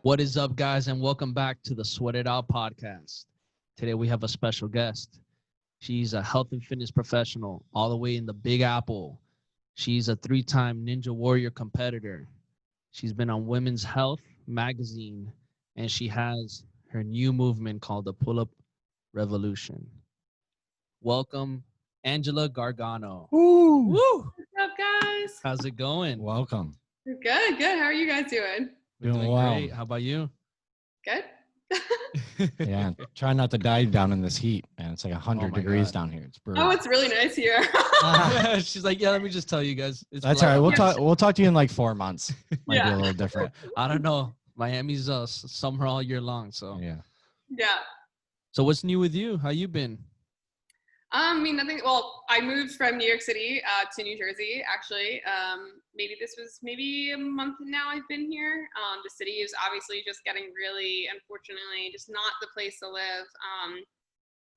What is up, guys, and welcome back to the Sweat It Out podcast. Today we have a special guest. She's a health and fitness professional all the way in the Big Apple. She's a 3-time Ninja Warrior competitor. She's been on Women's Health magazine, and she has her new movement called the Pull-Up Revolution. Welcome, Angela Gargano. Woo! Woo! What's up, guys? How's it going? Welcome. Good, good. How are you guys doing? We're Doing well. great. How about you? Good. Yeah, try not to die down in this heat, man. It's like 100 Oh my degrees God. down here. It's brutal. Oh, it's really nice here. She's like, yeah, let me just tell you guys. It's That's all right. like- We'll talk to you in like 4 months. Might be Yeah. a little different. I don't know. Miami's summer all year long. So, Yeah. Yeah. so what's new with you? How you been? I mean, nothing. Well, I moved from New York City to New Jersey, actually. Maybe a month now I've been here. The city is obviously just getting really, unfortunately, just not the place to live.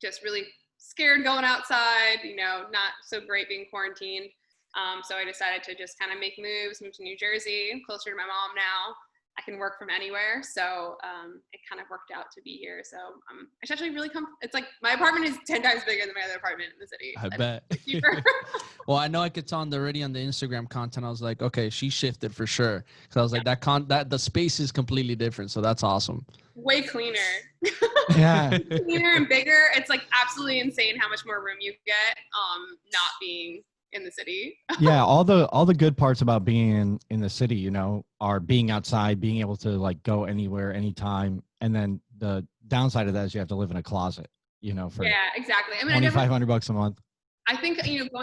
Just really scared going outside, not so great being quarantined. So I decided to just kind of make moves, move to New Jersey. I'm closer to my mom now. I can work from anywhere. So it kind of worked out to be here. So it's actually really it's like my apartment is 10 times bigger than my other apartment in the city. I bet. Cheaper. Well, I know I could tell already on the Instagram content. I was like, okay, she shifted for sure. Because I was like, that the space is completely different. So that's awesome. Way cleaner. Yeah. Cleaner and bigger. It's like absolutely insane how much more room you get not being in the city. Yeah. All the good parts about being in the city, are being outside, being able to like go anywhere, anytime. And then the downside of that is you have to live in a closet, for Yeah, exactly. I mean, $2,500 a month. I think,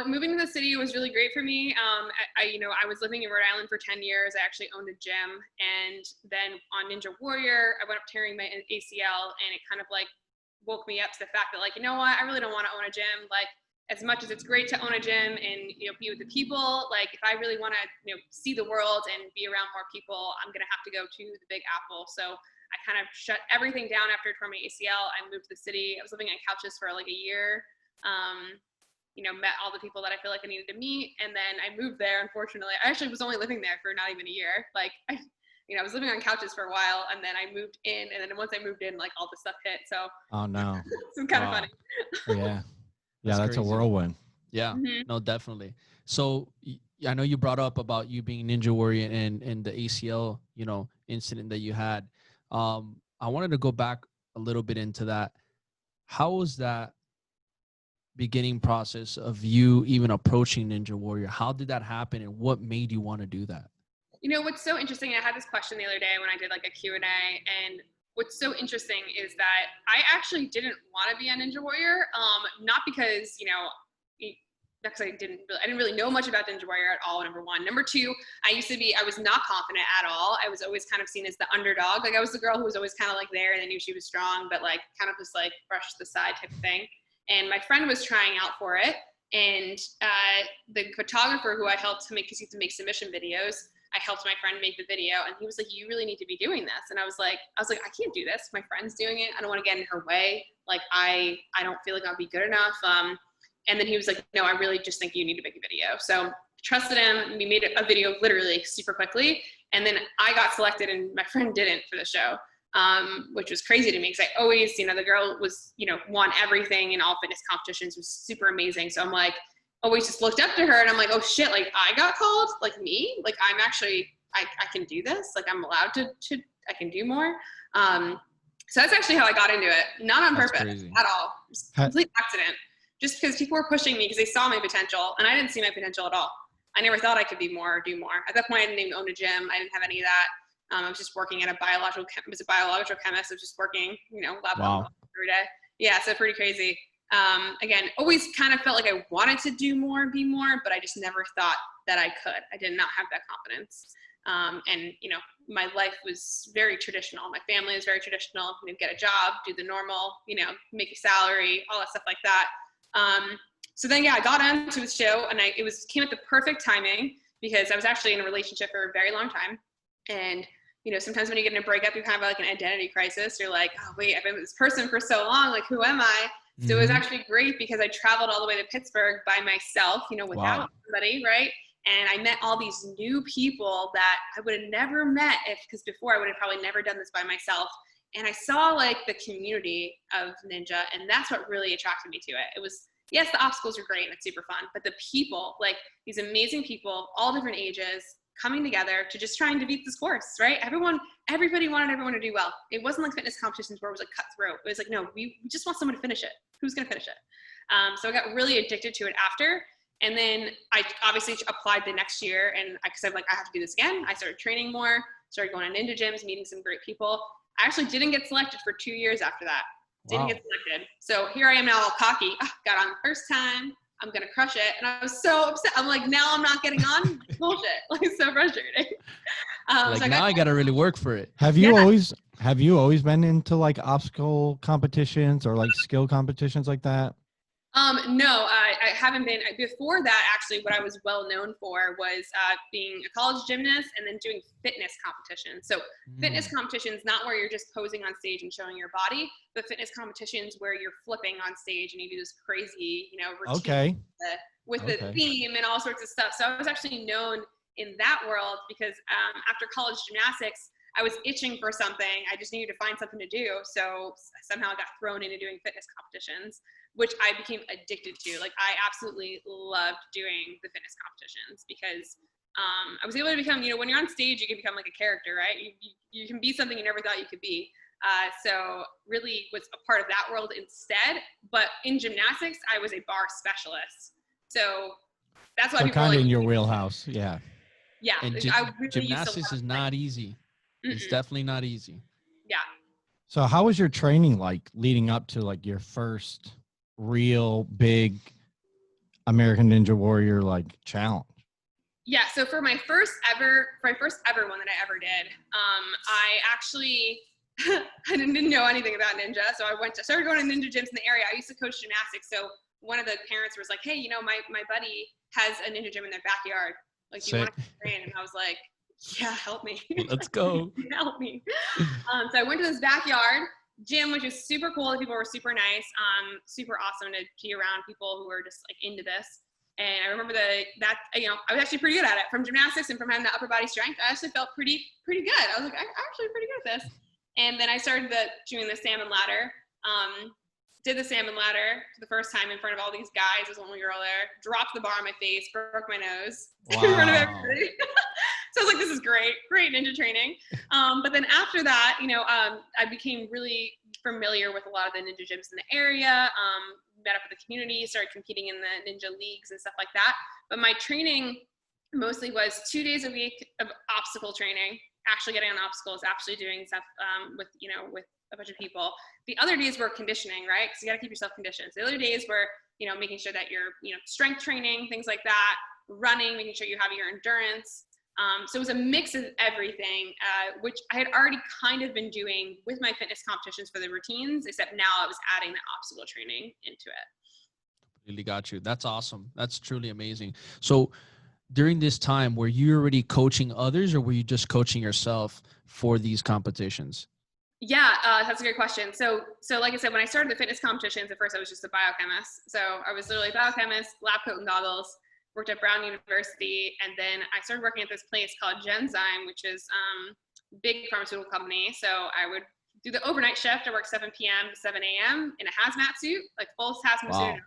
moving to the city was really great for me. I was living in Rhode Island for 10 years. I actually owned a gym. And then on Ninja Warrior, I went up tearing my ACL, and it kind of like woke me up to the fact that like, you know what, I really don't want to own a gym. Like, as much as it's great to own a gym and, be with the people, like if I really want to, see the world and be around more people, I'm going to have to go to the Big Apple. So I kind of shut everything down after I tore my ACL. I moved to the city. I was living on couches for like a year. Met all the people that I feel like I needed to meet. And then I moved there, unfortunately. I actually was only living there for not even a year. Like, I was living on couches for a while, and then I moved in. And then once I moved in, like all the stuff hit. So Oh no. it's kind of Wow. funny. Yeah. Yeah. That's a crazy. whirlwind. Yeah, Mhm. no, definitely. So I know you brought up about you being Ninja Warrior and the ACL, incident that you had. I wanted to go back a little bit into that. How was that beginning process of you even approaching Ninja Warrior? How did that happen, and what made you want to do that? What's so interesting, I had this question the other day when I did like a Q&A, and what's so interesting is that I actually didn't want to be a Ninja Warrior, not because, because I didn't really know much about Ninja Warrior at all, number one. Number two, I was not confident at all. I was always kind of seen as the underdog. Like I was the girl who was always kind of like there, and I knew she was strong, but like kind of just like brushed to the side type of thing. And my friend was trying out for it, and the photographer who I helped to make, because he had to make submission videos, I helped my friend make the video, and he was like, you really need to be doing this. And I was like, I can't do this. My friend's doing it. I don't want to get in her way. Like, I don't feel like I'll be good enough. And then he was like, no, I really just think you need to make a video. So I trusted him. We made a video literally super quickly. And then I got selected, and my friend didn't for the show, which was crazy to me, because I always, the girl was, won everything in all fitness competitions, was super amazing. So I'm like, always just looked up to her, and I'm like, oh shit, like I got called, like me, like I'm actually, I can do this, like I'm allowed to I can do more. So that's actually how I got into it, not on That's purpose crazy. at all. It was a complete accident, just because people were pushing me because they saw my potential, and I didn't see my potential at all. I never thought I could be more or do more. At that point, I didn't even own a gym. I didn't have any of that. I was just working at a biological chemist. I was just working, lab Wow. every day. Yeah, so pretty crazy. Again, always kind of felt like I wanted to do more, be more, but I just never thought that I could. I did not have that confidence. And, my life was very traditional. My family was very traditional. Get a job, do the normal, make a salary, all that stuff like that. So then, I got into the show, and it came at the perfect timing, because I was actually in a relationship for a very long time. And, sometimes when you get in a breakup, you kind of have like an identity crisis. You're like, oh wait, I've been with this person for so long. Like, who am I? So it was actually great, because I traveled all the way to Pittsburgh by myself, without somebody, right? And I met all these new people that I would have never met because before I would have probably never done this by myself. And I saw like the community of ninja, and that's what really attracted me to it. It was, yes, the obstacles are great and it's super fun, but the people, like these amazing people, all different ages, coming together to just trying to beat this course, right? Everybody wanted everyone to do well. It wasn't like fitness competitions where it was like cutthroat. It was like, no, we just want someone to finish it. Who's going to finish it? So I got really addicted to it after. And then I obviously applied the next year, and because I'm like, I have to do this again. I started training more, started going to ninja gyms, meeting some great people. I actually didn't get selected for 2 years after that. Didn't get selected. So here I am now all cocky. Got on the first time. I'm going to crush it. And I was so upset. I'm like, now I'm not getting on? Bullshit. Like, so frustrating. So I got to really work for it. Have you always been into like obstacle competitions or like skill competitions like that? No, I haven't been. Before that, actually, what I was well known for was being a college gymnast and then doing fitness competitions. So fitness competitions, not where you're just posing on stage and showing your body, but fitness competitions where you're flipping on stage and you do this crazy, routine with the theme and all sorts of stuff. So I was actually known in that world because after college gymnastics, I was itching for something. I just needed to find something to do. So somehow I got thrown into doing fitness competitions, which I became addicted to. Like, I absolutely loved doing the fitness competitions because I was able to become, when you're on stage, you can become like a character, right? You can be something you never thought you could be. So really was a part of that world instead. But in gymnastics, I was a bar specialist. So that's why people kind of in your wheelhouse. Yeah. Yeah. And gymnastics is not easy. It's definitely not easy. Yeah. So how was your training like leading up to like your first real big American Ninja Warrior like challenge? Yeah, so for my first ever one that I ever did, I actually I didn't know anything about ninja, so I started going to ninja gyms in the area. I used to coach gymnastics, so one of the parents was like, "Hey, my buddy has a ninja gym in their backyard. Like, do you want to train?" And I was like, "Yeah, help me. Let's go. Help me." So I went to this backyard gym, which was super cool. The people were super nice, super awesome to be around people who were just like into this. And I remember that I was actually pretty good at it from gymnastics and from having that upper body strength. I actually felt pretty good. I was like, I'm actually pretty good at this. And then I started doing the salmon ladder. Did the salmon ladder for the first time in front of all these guys. There's one girl there, dropped the bar on my face, broke my nose in front of everybody. So I was like, this is great ninja training. But then after that, I became really familiar with a lot of the ninja gyms in the area, met up with the community, started competing in the ninja leagues and stuff like that. But my training mostly was 2 days a week of obstacle training, actually getting on obstacles, actually doing stuff with a bunch of people. The other days were conditioning, right? Because you got to keep yourself conditioned. So the other days were, making sure that you're, strength training, things like that, running, making sure you have your endurance. So it was a mix of everything, which I had already kind of been doing with my fitness competitions for the routines, except now I was adding the obstacle training into it. Really got you. That's awesome. That's truly amazing. So during this time, were you already coaching others or were you just coaching yourself for these competitions? Yeah, that's a good question. So like I said, when I started the fitness competitions, at first I was just a biochemist. So I was literally a biochemist, lab coat and goggles, worked at Brown University, and then I started working at this place called Genzyme, which is a big pharmaceutical company. So I would do the overnight shift. I worked 7 p.m. to 7 a.m. in a hazmat suit, like full hazmat suit.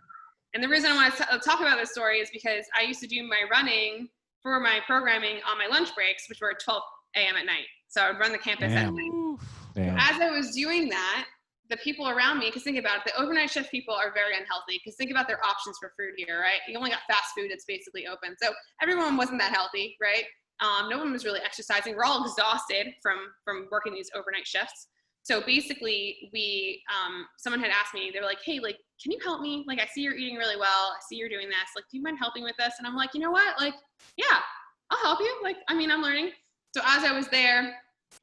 And the reason I want to talk about this story is because I used to do my running for my programming on my lunch breaks, which were at 12 a.m. at night. So I would run the campus at night. As I was doing that, the people around me, because think about it, the overnight shift people are very unhealthy because think about their options for food here, right? You only got fast food that's basically open. So everyone wasn't that healthy, right? No one was really exercising. We're all exhausted from working these overnight shifts. So basically someone had asked me, they were like, hey, like, can you help me? Like, I see you're eating really well. I see you're doing this. Like, do you mind helping with this? And I'm like, you know what? Like, yeah, I'll help you. Like, I'm learning. So as I was there,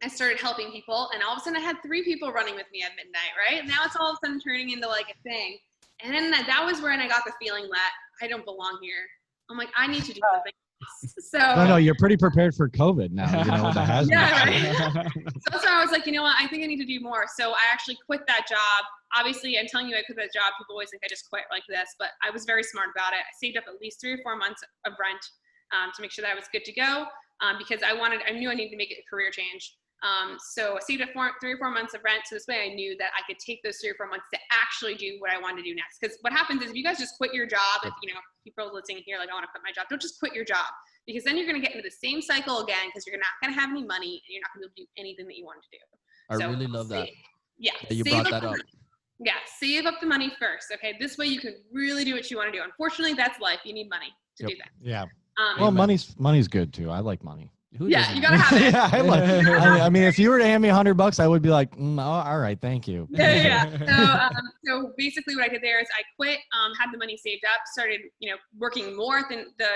I started helping people, and all of a sudden I had 3 people running with me at midnight, right? And now it's all of a sudden turning into like a thing. And then that was when I got the feeling that I don't belong here. I'm like, I need to do something else. So no, you're pretty prepared for COVID now, with the hazmat. Yeah, right? So I was like, you know what? I think I need to do more. So I actually quit that job. Obviously, I'm telling you I quit that job. People always think I just quit like this, but I was very smart about it. I saved up at least 3 or 4 months of rent. to make sure that I was good to go, because I knew I needed to make a career change. So I saved up 3 or 4 months of rent. So this way I knew that I could take those 3 or 4 months to actually do what I wanted to do next. Because what happens is if you guys just quit your job, if people listening here, like, I want to quit my job, don't just quit your job, because then you're going to get into the same cycle again, because you're not going to have any money and you're not going to do anything that you want to do. I really love that. Yeah. That you brought that up. Yeah. Save up the money first. Okay. This way you can really do what you want to do. Unfortunately, that's life. You need money to do that. Yeah. Well, money's good too. I like money. Who yeah, doesn't? you gotta have it. Yeah, I mean, if you were to hand me $100, I would be like, all right, thank you. Yeah. So basically, what I did there is I quit, had the money saved up, started, working more than the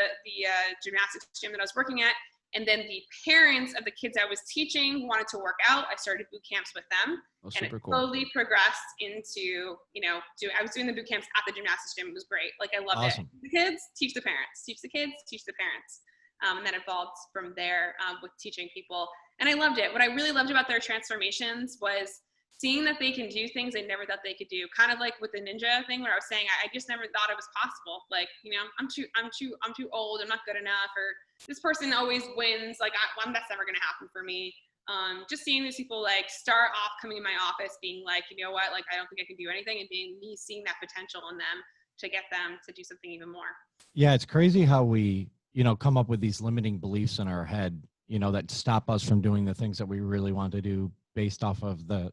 gymnastics gym that I was working at, and then the parents of the kids I was teaching wanted to work out. I started boot camps with them, and it slowly progressed into, I was doing the boot camps at the gymnastics gym. It was great. Like, I loved it. The kids, teach the parents. Teach the kids, teach the parents. And that evolved from there with teaching people. And I loved it. What I really loved about their transformations was seeing that they can do things they never thought they could do. Kind of like with the ninja thing where I was saying, I just never thought it was possible. Like, I'm too old. I'm not good enough. Or this person always wins. Like, that's never going to happen for me. Just seeing these people like start off coming in my office being like, you know what, like, I don't think I can do anything, and seeing that potential in them to get them to do something even more. Yeah. It's crazy how we, come up with these limiting beliefs in our head, that stop us from doing the things that we really want to do based off of the,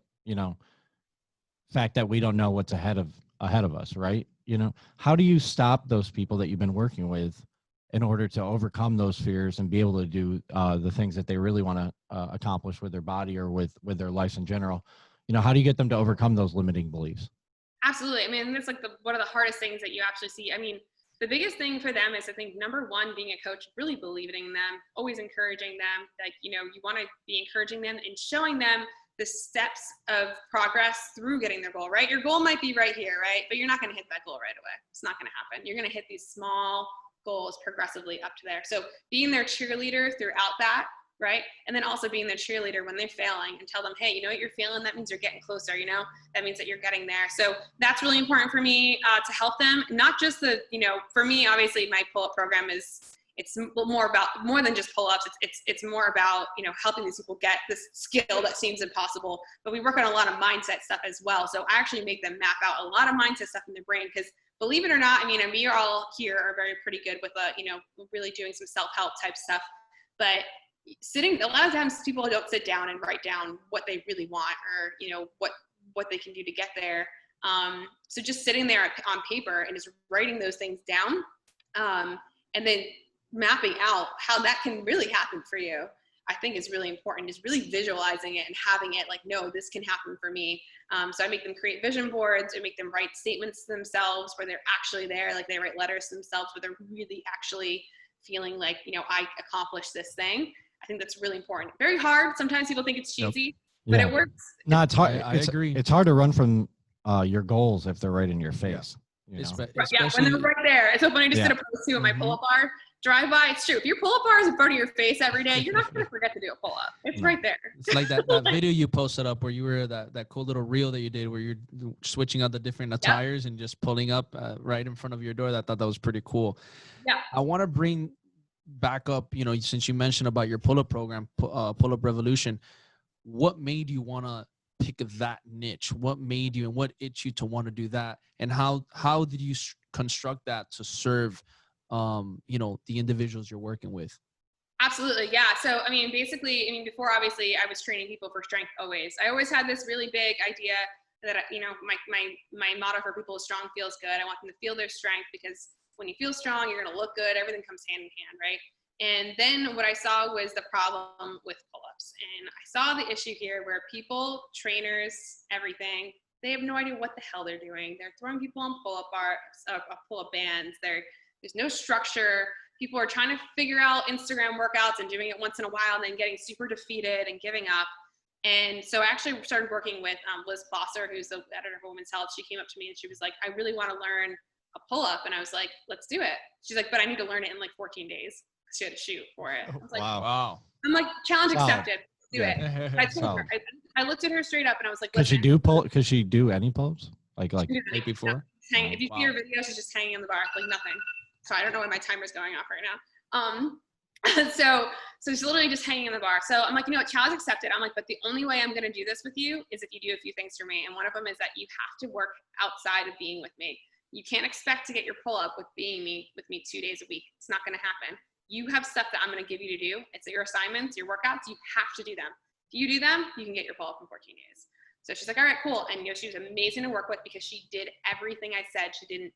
fact that we don't know what's ahead of us. Right. How do you stop those people that you've been working with in order to overcome those fears and be able to do the things that they really want to accomplish with their body or with their lives in general? How do you get them to overcome those limiting beliefs? Absolutely. I mean, that's like one of the hardest things that you actually see. I mean, the biggest thing for them is, I think, number one, being a coach, really believing in them, always encouraging them. Like, you want to be encouraging them and showing them the steps of progress through getting their goal, right? Your goal might be right here, right? But you're not going to hit that goal right away. It's not going to happen. You're going to hit these small goals progressively up to there. So being their cheerleader throughout that, right? And then also being their cheerleader when they're failing, and tell them, hey, what you're feeling? That means you're getting closer, that means that you're getting there. So that's really important for me to help them. Not just for me, obviously my pull-up program it's more than just pull-ups. It's more about, helping these people get this skill that seems impossible, but we work on a lot of mindset stuff as well. So I actually make them map out a lot of mindset stuff in their brain, because believe it or not, we are all here are very pretty good with really doing some self-help type stuff, but a lot of times people don't sit down and write down what they really want, or what they can do to get there. So just sitting there on paper and just writing those things down, and then mapping out how that can really happen for you, I think is really important. Just really visualizing it and having it like, no, this can happen for me. So I make them create vision boards, or make them write statements to themselves where they're actually there, like they write letters to themselves where they're really actually feeling like, I accomplished this thing. I think that's really important. Very hard. Sometimes people think it's cheesy, but it works. No, it's hard. I agree. It's hard to run from your goals if they're right in your face. Yeah, when they're right there. It's so funny. I just did a post too on my pull-up bar. Drive by. It's true. If your pull-up bar is in front of your face every day, you're not going to forget to do a pull-up. It's right there. It's like that video you posted up where you were that cool little reel that you did where you're switching out the different attires and just pulling up right in front of your door. I thought that was pretty cool. Yeah. I want to bring back up, since you mentioned about your pull-up program, Pull-Up Revolution, what made you want to pick that niche? What made you and what itched you to want to do that? And how did you construct that to serve the individuals you're working with? Absolutely. Yeah. So, basically, before, obviously, I was training people for strength always. I always had this really big idea that, my motto for people is strong feels good. I want them to feel their strength, because when you feel strong, you're going to look good. Everything comes hand in hand, right? And then what I saw was the problem with pull-ups. And I saw the issue here where people, trainers, everything, they have no idea what the hell they're doing. They're throwing people on pull-up bands. There's no structure. People are trying to figure out Instagram workouts and doing it once in a while and then getting super defeated and giving up. And so I actually started working with Liz Plosser, who's the editor of Women's Health. She came up to me and she was like, I really want to learn a pull-up. And I was like, let's do it. She's like, but I need to learn it in like 14 days. She had to shoot for it. I was like, wow. I'm like, challenge accepted. Do it. I told her. I looked at her straight up and I was like, Could she do any pull-ups? Like before? If you see her video, she's just hanging on the bar, like nothing. So I don't know when my timer's going off right now. So she's literally just hanging in the bar. So I'm like, you know what, challenge accepted. I'm like, but the only way I'm going to do this with you is if you do a few things for me. And one of them is that you have to work outside of being with me. You can't expect to get your pull up with being with me 2 days a week. It's not going to happen. You have stuff that I'm going to give you to do. It's your assignments, your workouts. You have to do them. If you do them, you can get your pull up in 14 days. So she's like, all right, cool. And she was amazing to work with because she did everything I said. She didn't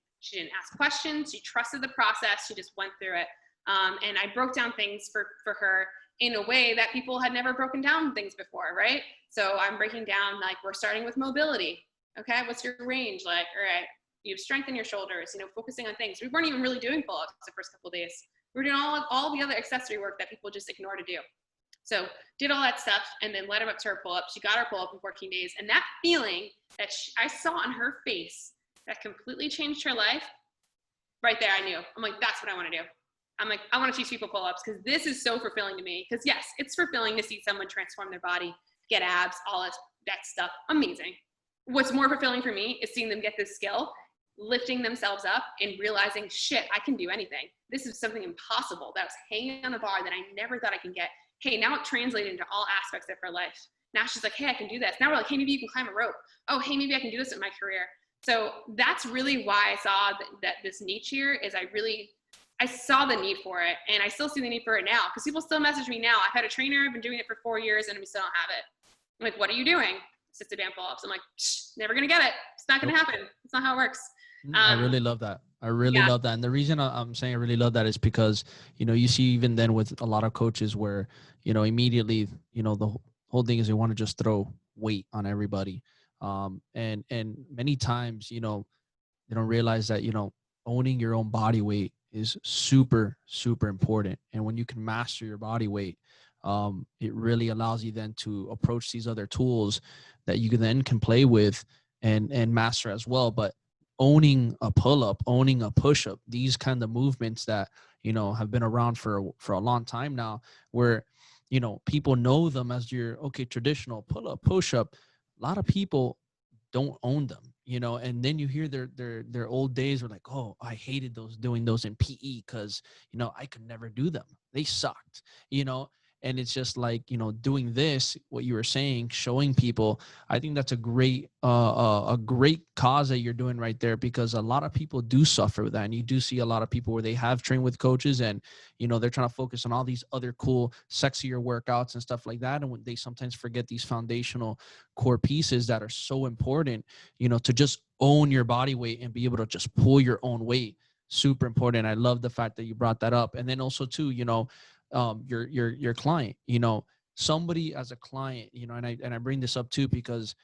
ask questions. She trusted the process. She just went through it. And I broke down things for her in a way that people had never broken down things before, right? So I'm breaking down, like, we're starting with mobility. Okay, what's your range? Like, all right, you have strength in your shoulders, focusing on things. We weren't even really doing pull-ups the first couple of days. We were doing all the other accessory work that people just ignore to do. So did all that stuff and then led her up to her pull-up. She got her pull-up in 14 days. And that feeling that I saw on her face that completely changed her life, right there I knew. I'm like, that's what I want to do. I'm like, I want to teach people pull-ups because this is so fulfilling to me. Because yes, it's fulfilling to see someone transform their body, get abs, all that stuff. Amazing. What's more fulfilling for me is seeing them get this skill, lifting themselves up and realizing, shit, I can do anything. This is something impossible that was hanging on a bar that I never thought I can get. Hey, now it translated into all aspects of her life. Now she's like, hey, I can do this. Now we're like, hey, maybe you can climb a rope. Oh, hey, maybe I can do this in my career. So that's really why I saw that this niche here is I saw the need for it, and I still see the need for it now because people still message me now. I've had a trainer, I've been doing it for 4 years, and we still don't have it. I'm like, what are you doing? Assisted band pull-ups. I'm like, never gonna get it. It's not gonna happen. It's not how it works. I really love that. I really love that. And the reason I'm saying I really love that is because, you see even then with a lot of coaches where, immediately, the whole thing is they want to just throw weight on everybody. And many times, they don't realize that, owning your own body weight is super, super important. And when you can master your body weight, it really allows you then to approach these other tools that you can play with and master as well. But owning a pull-up, owning a push-up, these kind of movements that, have been around for a long time now, where, people know them as your, traditional pull-up, push-up. A lot of people don't own them, and then you hear their old days were like, oh, I hated doing those in PE because, I could never do them. They sucked, and it's just like, doing this, what you were saying, showing people, I think that's a great cause that you're doing right there, because a lot of people do suffer with that. And you do see a lot of people where they have trained with coaches and, they're trying to focus on all these other cool, sexier workouts and stuff like that. And they sometimes forget these foundational core pieces that are so important, to just own your body weight and be able to just pull your own weight. Super important. I love the fact that you brought that up. And then also too, your client, somebody as a client, and I bring this up too, because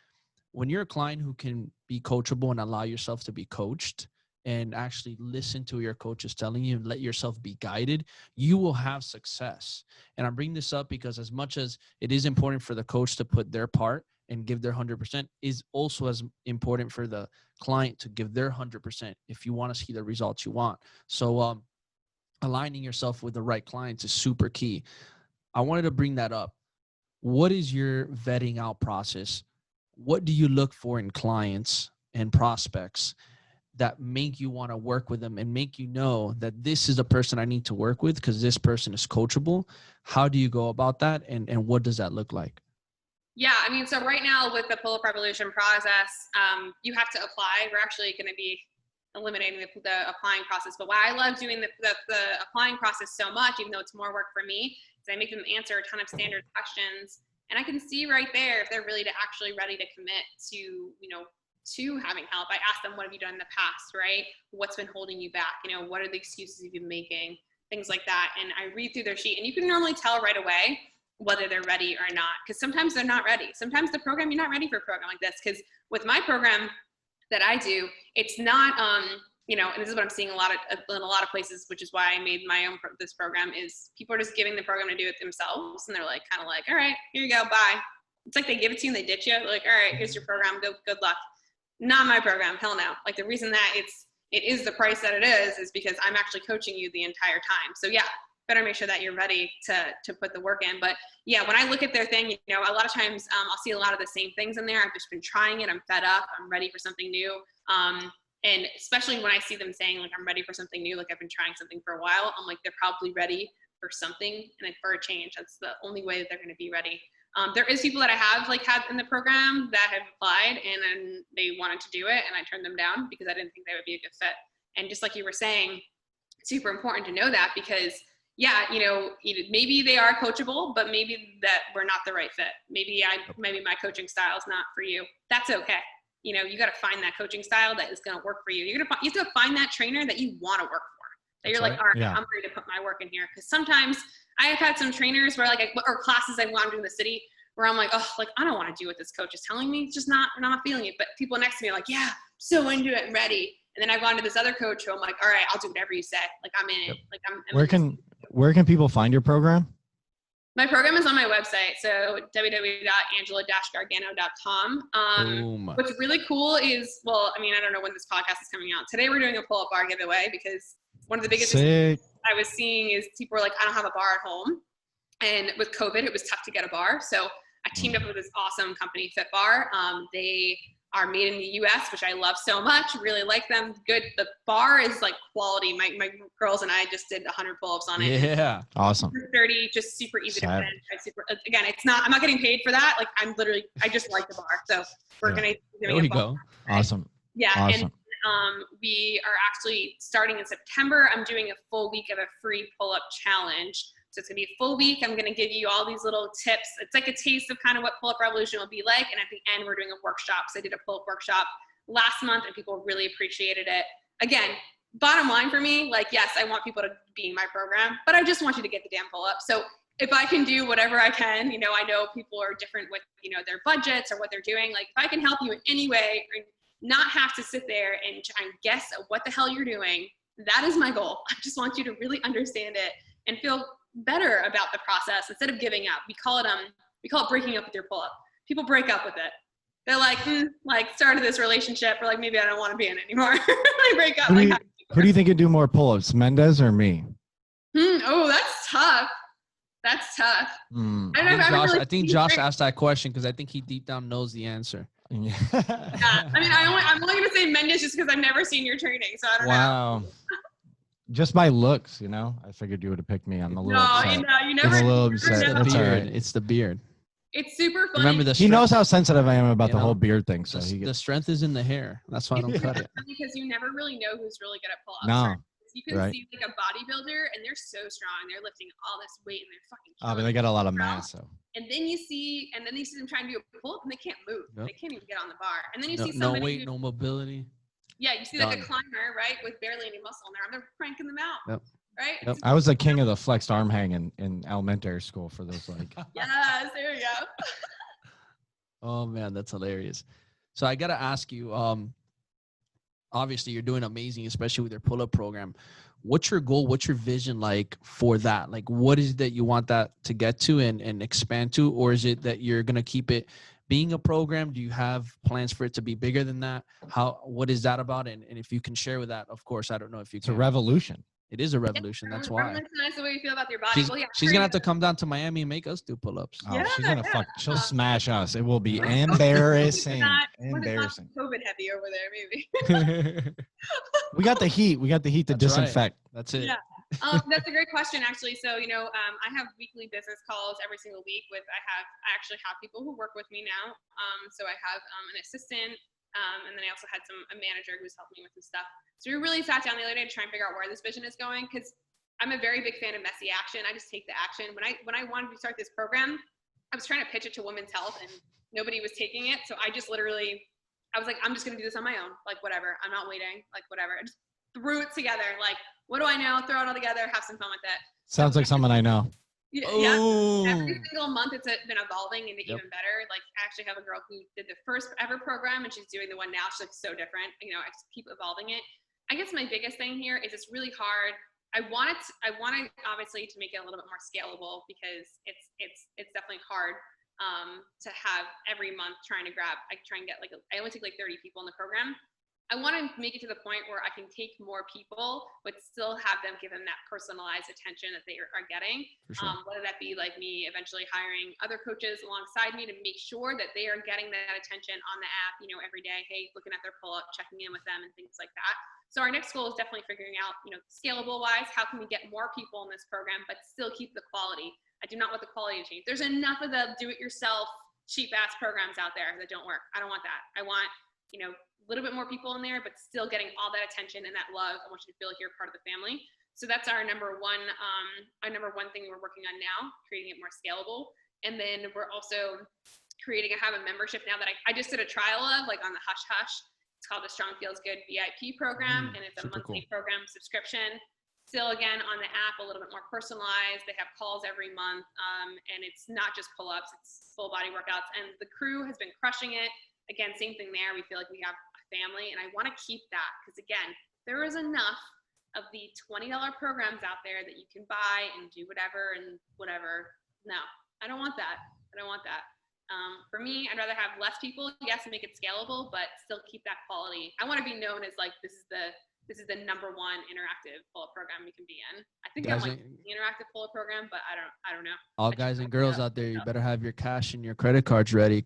when you're a client who can be coachable and allow yourself to be coached and actually listen to your coach is telling you and let yourself be guided, you will have success. And I bring this up because as much as it is important for the coach to put their part and give their 100%, is also as important for the client to give their 100% if you want to see the results you want. So, aligning yourself with the right clients is super key. I wanted to bring that up. What is your vetting out process? What do you look for in clients and prospects that make you want to work with them and make you know that this is a person I need to work with because this person is coachable? How do you go about that? And what does that look like? Yeah, I mean, so right now with the Pull-Up Revolution process, you have to apply. We're actually going to be eliminating the applying process. But why I love doing the applying process so much, even though it's more work for me, is I make them answer a ton of standard questions. And I can see right there if they're really actually ready to commit to, to having help. I ask them, what have you done in the past, right? What's been holding you back? What are the excuses you've been making? Things like that. And I read through their sheet, and you can normally tell right away whether they're ready or not. Because sometimes they're not ready. Sometimes the program, you're not ready for a program like this. Because with my program that I do, it's not, and this is what I'm seeing in a lot of places, which is why I made my own this program, is people are just giving the program to do it themselves, and they're like, kind of like, all right, here you go, bye. It's like they give it to you and they ditch you. They're like, all right, here's your program, good luck. Not my program, hell no. Like the reason that it is the price that it is because I'm actually coaching you the entire time. So yeah, better make sure that you're ready to put the work in. But yeah, when I look at their thing, a lot of times I'll see a lot of the same things in there. I've just been trying it. I'm fed up. I'm ready for something new. And especially when I see them saying like, I'm ready for something new, like I've been trying something for a while, I'm like, they're probably ready for something and for a change. That's the only way that they're going to be ready. There is people that I have like had in the program that have applied and then they wanted to do it and I turned them down because I didn't think they would be a good fit. And just like you were saying, it's super important to know that because yeah, maybe they are coachable, but maybe that we're not the right fit. Maybe my coaching style is not for you. That's okay. You got to find that coaching style that is going to work for you. You have to find that trainer that you want to work for. That you're like, all right, I'm ready to put my work in here. Because sometimes I have had some trainers where or classes I want to do in the city where I'm like, oh, like I don't want to do what this coach is telling me. It's just not, I'm not feeling it. But people next to me are like, yeah, so into it and ready. And then I've gone to this other coach who I'm like, all right, I'll do whatever you say. Like I'm in it. Like Where can people find your program? My program is on my website, so www.angela-gargano.com. What's really cool is, well, I mean, I don't know when this podcast is coming out. Today we're doing a pull-up bar giveaway because one of the biggest things I was seeing is people were like, I don't have a bar at home. And with COVID, it was tough to get a bar. So I teamed up with this awesome company, Fit Bar. They are made in the US, which I love so much. Really like them. Good. The bar is like quality. My girls and I just did 100 pull-ups on it. Yeah. Awesome. Super sturdy, just super easy to bench. Again, I'm not getting paid for that. Like I just like the bar. So we're going to There we go. Awesome. Yeah. Awesome. And we are actually starting in September. I'm doing a full week of a free pull-up challenge. So it's going to be a full week. I'm going to give you all these little tips. It's like a taste of kind of what Pull-Up Revolution will be like. And at the end, we're doing a workshop. So I did a pull-up workshop last month and people really appreciated it. Again, bottom line for me, like, yes, I want people to be in my program, but I just want you to get the damn pull-up. So if I can do whatever I can, I know people are different with, their budgets or what they're doing. Like if I can help you in any way or not have to sit there and try and guess what the hell you're doing, that is my goal. I just want you to really understand it and feel better about the process instead of giving up. We call it breaking up with your pull-up. People break up with it. They're like, started this relationship, or like maybe I don't want to be in it anymore. They break up. Who do you think could do more pull-ups, Mendez or me? Oh, that's tough. That's tough. I think Josh asked that question because I think he deep down knows the answer. Yeah. I mean, I'm only going to say Mendes just because I've never seen your training, so I don't know. Wow. Just by looks, I figured you would have picked me. I'm a little upset. You never. I'm a little upset. Know. That's all right. It's the beard. It's super funny. Remember he knows how sensitive I am about the whole beard thing. So the strength is in the hair. That's why I don't cut it. Because you never really know who's really good at pull-ups. No. Right? You can see like a bodybuilder and they're so strong. They're lifting all this weight and they're fucking killing but they got a lot of mass. So. And then you see them trying to do a pull-up and they can't move. Nope. They can't even get on the bar. And then you see somebody no weight, no mobility. Yeah, you see like a climber, right, with barely any muscle in there. They're cranking them out. Yep. Right? Yep. I was the king of the flexed arm hang in elementary school for those like. Yes, there you go. Oh man, that's hilarious. So I gotta ask you, obviously you're doing amazing, especially with your pull-up program. What's your goal? What's your vision like for that? Like what is it that you want that to get to and expand to? Or is it that you're gonna keep it being a program? Do you have plans for it to be bigger than that? What is that about? And if you can share with that, of course, I don't know if you can. It's a revolution. It is a revolution. That's why. That's the way you feel about your body. She's gonna have to come down to Miami and make us do pull-ups. Oh, yeah, she's gonna she'll smash us. It will be embarrassing. Embarrassing. COVID heavy over there, maybe. We got the heat. We got the heat to disinfect. Right. That's it. Yeah. That's a great question, actually. So, I have weekly business calls every single week I actually have people who work with me now. So I have an assistant, and then I also had a manager who's helping me with some stuff. So we really sat down the other day to try and figure out where this vision is going, because I'm a very big fan of messy action. I just take the action. When I wanted to start this program, I was trying to pitch it to Women's Health and nobody was taking it. So I was like, I'm just going to do this on my own. Like, whatever. I'm not waiting. Like, whatever. I just threw it together. Like, what do I know? Throw it all together. Have some fun with it. Sounds like someone I know. Yeah. Every single month it's been evolving into even better. Like I actually have a girl who did the first ever program and she's doing the one now. She's like so different. I just keep evolving it. I guess my biggest thing here is it's really hard. I want obviously to make it a little bit more scalable because it's definitely hard to have every month trying to grab. I try and get I only take like 30 people in the program. I want to make it to the point where I can take more people, but still have them give them that personalized attention that they are getting. For sure. Whether that be like me eventually hiring other coaches alongside me to make sure that they are getting that attention on the app, you know, every day. Hey, looking at their pull-up, checking in with them and things like that. So our next goal is definitely figuring out, you know, scalable wise, how can we get more people in this program, but still keep the quality. I do not want the quality to change. There's enough of the do-it-yourself cheap ass programs out there that don't work. I don't want that. I want, you know, a little bit more people in there, but still getting all that attention and that love. I want you to feel like you're part of the family. So that's our number one thing we're working on now, creating it more scalable. And then we're also I have a membership now that I just did a trial of, like on the Hush Hush. It's called the Strong Feels Good VIP program, and it's a monthly program subscription. Still, again, on the app, a little bit more personalized. They have calls every month, and it's not just pull-ups, it's full body workouts. And the crew has been crushing it. Again, same thing there. We feel like we have a family, and I want to keep that because, again, there is enough of the $20 programs out there that you can buy and do whatever and whatever. No, I don't want that. I don't want that. For me, I'd rather have less people, yes, and make it scalable, but still keep that quality. I want to be known as like, this is the number one interactive pull-up program we can be in. I think I'm like the interactive pull-up program, but I don't know. All guys and girls out there, you better have your cash and your credit cards ready.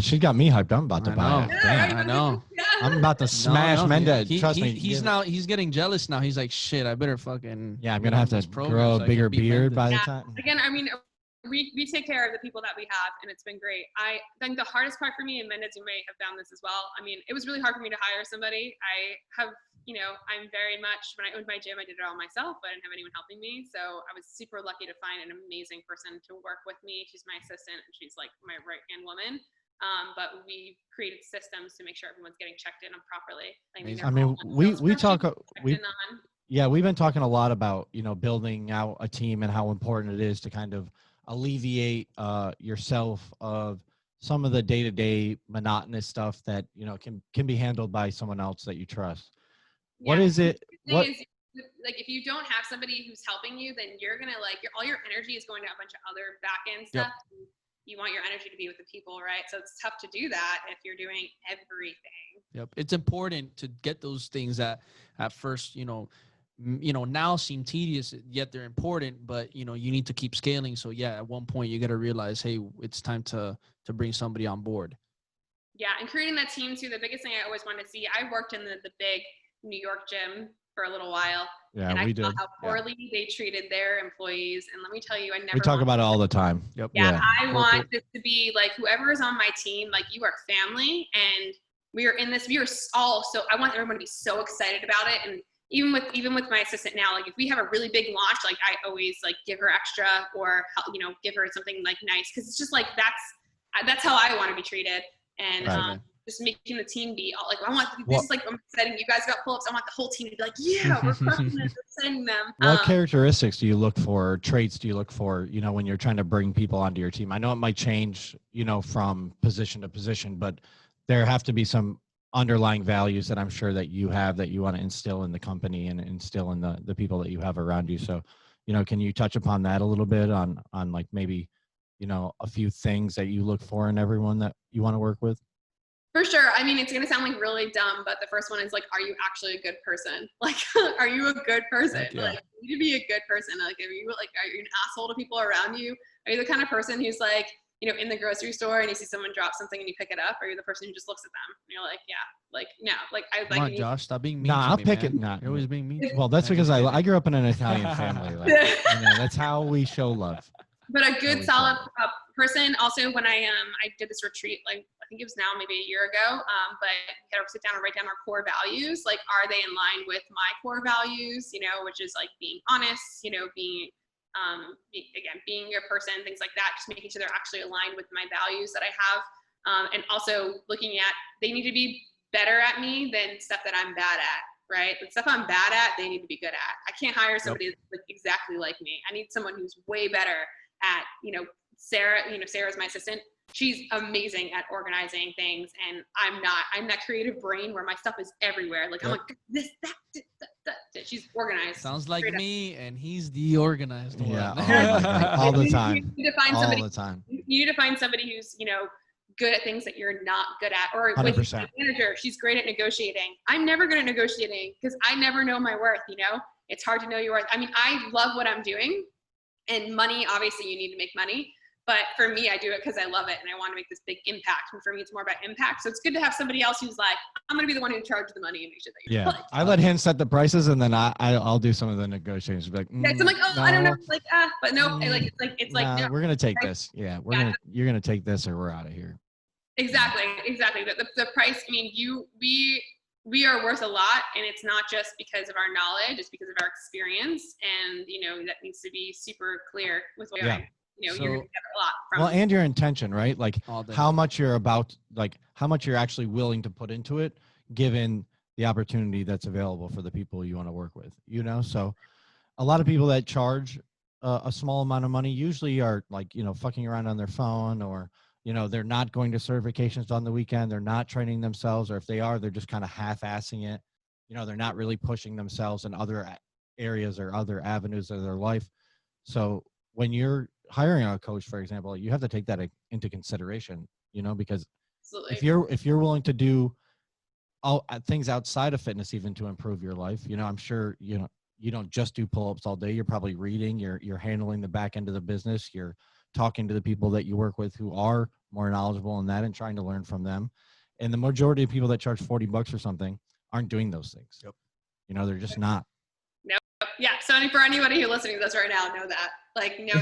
She got me hyped. I'm about to buy it. Yeah, I know. I'm about to smash Mendez. Trust me. He's getting jealous now. He's like, shit, I better fucking. Yeah, I'm gonna have to grow a bigger beard by the time. Again, I mean, we take care of the people that we have, and it's been great. I think the hardest part for me, and Mendez, you may have found this as well. I mean, it was really hard for me to hire somebody. I have, you know, I'm very much, when I owned my gym, I did it all myself. I didn't have anyone helping me. So I was super lucky to find an amazing person to work with me. She's my assistant, and she's like my right-hand woman. But we created systems to make sure everyone's getting checked in on properly. We've been talking a lot about, you know, building out a team and how important it is to kind of alleviate yourself of some of the day-to-day monotonous stuff that, you know, can be handled by someone else that you trust. Yeah. What is it? Like, if you don't have somebody who's helping you, then you're gonna all your energy is going to a bunch of other back-end stuff. Yep. You want your energy to be with the people, right? So it's tough to do that if you're doing everything. Yep. It's important to get those things that at first, you know, now seem tedious, yet they're important, but, you know, you need to keep scaling. So yeah, at one point you got to realize, hey, it's time to bring somebody on board. Yeah. And creating that team too, the biggest thing I always wanted to see, I worked in the big New York gym for a little while. Yeah, and I saw how poorly they treated their employees. And let me tell you, we talk about it all the time. Yep. Yeah. I want this to be like, whoever is on my team, like, you are family, and we are in this, we are all, so I want everyone to be so excited about it. And even with my assistant now, like, if we have a really big launch, like, I always like give her extra, or, you know, give her something like nice. Cause it's just like, that's how I want to be treated. And, just making the team be all like, I want this is like, I'm exciting. You guys got pull-ups. I want the whole team to be like, yeah, we're crushing it, we're sending them. What characteristics do you look for, or traits do you look for, you know, when you're trying to bring people onto your team? I know it might change, you know, from position to position, but there have to be some underlying values that I'm sure that you have, that you want to instill in the company and instill in the people that you have around you. So, you know, can you touch upon that a little bit on like maybe, you know, a few things that you look for in everyone that you want to work with? For sure. I mean, it's going to sound like really dumb, but the first one is like, are you actually a good person? Like, are you a good person? Yeah. Like, you need to be a good person. Like, are you an asshole to people around you? Are you the kind of person who's like, you know, in the grocery store and you see someone drop something and you pick it up? Or are you the person who just looks at them and you're like, yeah, like, no, like, Come on, Josh, stop being mean. Nah, I'll pick it. Nah, you're always being mean. Well, that's because I grew up in an Italian family. Like, you know, that's how we show love. But a good, solid person. Also, when I did this retreat, like, I think it was now maybe a year ago, but we had to sit down and write down our core values. Like, are they in line with my core values? You know, which is like being honest, you know, being a person, things like that, just making sure they're actually aligned with my values that I have. And also looking at, they need to be better at me than stuff that I'm bad at, right? The stuff I'm bad at, they need to be good at. I can't hire somebody that's exactly like me. I need someone who's way better at, you know, Sarah's my assistant. She's amazing at organizing things, and I'm that creative brain where my stuff is everywhere. Like, I'm like, this, that. She's organized. Sounds like me, and he's the organized one. Yeah, all the time. You need to find somebody who's, you know, good at things that you're not good at. Or when 100%. a manager, she's great at negotiating. I'm never good at negotiating because I never know my worth, you know? It's hard to know your worth. I mean, I love what I'm doing, and money, obviously you need to make money. But for me, I do it because I love it and I want to make this big impact. And for me, it's more about impact. So it's good to have somebody else who's like, I'm going to be the one who charges the money and make sure that you're Yeah. I let him set the prices, and then I'll do some of the negotiations. Be like, yeah, so I'm like, oh, no, I don't know. Like, but no, it's like, nah, no. we're going to take this. Yeah. You're going to take this or we're out of here. Exactly. The price, I mean, we are worth a lot, and it's not just because of our knowledge, it's because of our experience. And, you know, that needs to be super clear with what you know, you're going to get a lot from. Well, and your intention, right? Like how much you're actually willing to put into it, given the opportunity that's available for the people you want to work with, you know? So a lot of people that charge a small amount of money usually are like, you know, fucking around on their phone, or, you know, they're not going to certifications on the weekend. They're not training themselves, or if they are, they're just kind of half-assing it. You know, they're not really pushing themselves in other areas or other avenues of their life. So when you're hiring a coach, for example, you have to take that into consideration, you know, because Absolutely. if you're willing to do all things outside of fitness, even to improve your life, you know, I'm sure, you know, you don't just do pull-ups all day. You're probably reading, you're handling the back end of the business. You're talking to the people that you work with who are more knowledgeable in that and trying to learn from them. And the majority of people that charge $40 or something aren't doing those things. Yep. You know, they're just not. No. Yeah. So for anybody who's listening to this right now, know that. Like, you know,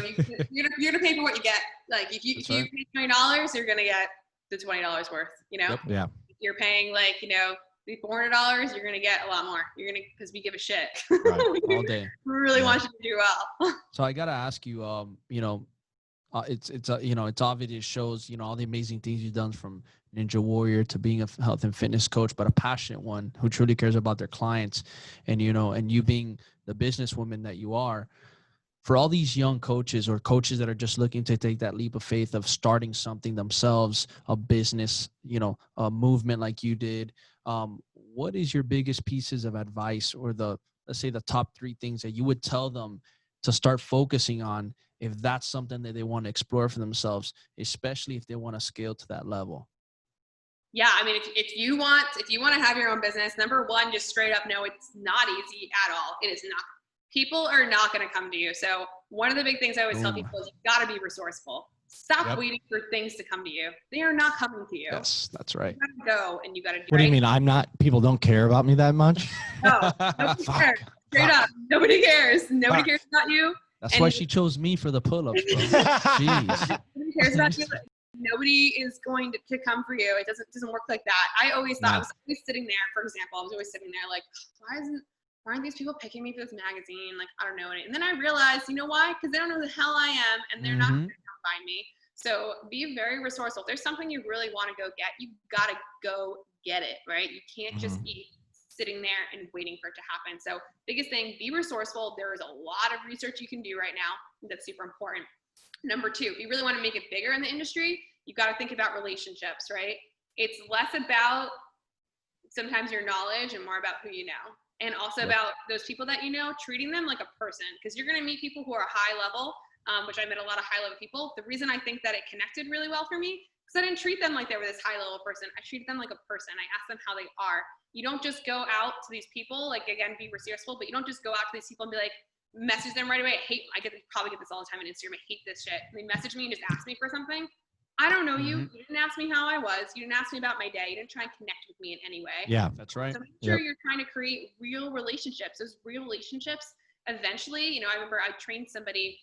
you're gonna pay for what you get. Like, if you pay $20, you're gonna get the $20 worth. You know. Yep. Yeah. If you're paying, like, you know, $400, you're gonna get a lot more. You're gonna, because we give a shit. Right. All day. We really want you to do well. So I gotta ask you, you know, it's you know, it's obvious. It shows, you know, all the amazing things you've done, from Ninja Warrior to being a health and fitness coach, but a passionate one who truly cares about their clients. And, you know, and you being the businesswoman that you are, for all these young coaches or coaches that are just looking to take that leap of faith of starting something themselves, a business, you know, a movement like you did, what is your biggest pieces of advice, or let's say the top 3 things that you would tell them to start focusing on if that's something that they want to explore for themselves, especially if they want to scale to that level? Yeah, I mean, if you want to have your own business, number one, just straight up know it's not easy at all. It is not. People are not going to come to you. So one of the big things I always tell people is you've got to be resourceful. Stop waiting for things to come to you. They are not coming to you. Yes, that's right. You got to go, and you got to do. What do you mean? People don't care about me that much? No, nobody cares. Straight up, nobody cares. Nobody cares about you. That's why she chose me for the pull-ups, bro. Jeez. Nobody cares about you. Nobody is going to come for you. It doesn't work like that. I always thought, I was always sitting there, for example, I was always sitting there like, why aren't these people picking me for this magazine? Like, I don't know. And then I realized, you know why? Because they don't know who the hell I am, and they're not going to come find me. So be very resourceful. If there's something you really want to go get, you got to go get it, right? You can't just be sitting there and waiting for it to happen. So biggest thing, be resourceful. There is a lot of research you can do right now. That's super important. Number 2, if you really want to make it bigger in the industry, you've got to think about relationships, right? It's less about sometimes your knowledge and more about who you know. And also about those people that you know, treating them like a person, because you're going to meet people who are high level, which I met a lot of high level people. The reason I think that it connected really well for me, because I didn't treat them like they were this high level person. I treated them like a person. I asked them how they are. You don't just go out to these people, like, again, be resourceful, but you don't just go out to these people and be like, message them right away. Probably get this all the time on Instagram. I hate this shit. And they message me and just ask me for something. I don't know you. You didn't ask me how I was. You didn't ask me about my day. You didn't try and connect with me in any way. Yeah, that's right. So make sure you're trying to create real relationships. Those real relationships, eventually, you know, I remember I trained somebody,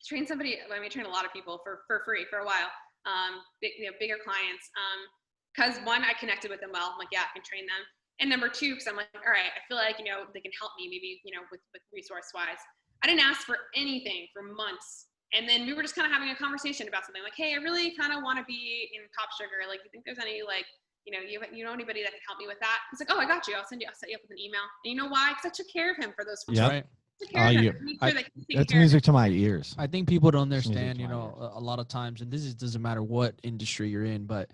I trained a lot of people for free for a while, bigger clients. Because one, I connected with them well. I'm like, yeah, I can train them. And number 2, because I'm like, all right, I feel like, you know, they can help me maybe, you know, with resource wise. I didn't ask for anything for months. And then we were just kind of having a conversation about something like, hey, I really kind of want to be in Top Sugar. Like, you think there's any, like, you know anybody that can help me with that? He's like, oh, I got you. I'll set you up with an email. And you know why? Because I took care of him for those 4 months. Right. That's music to my ears. I think people don't understand, you know, a lot of times, and doesn't matter what industry you're in, but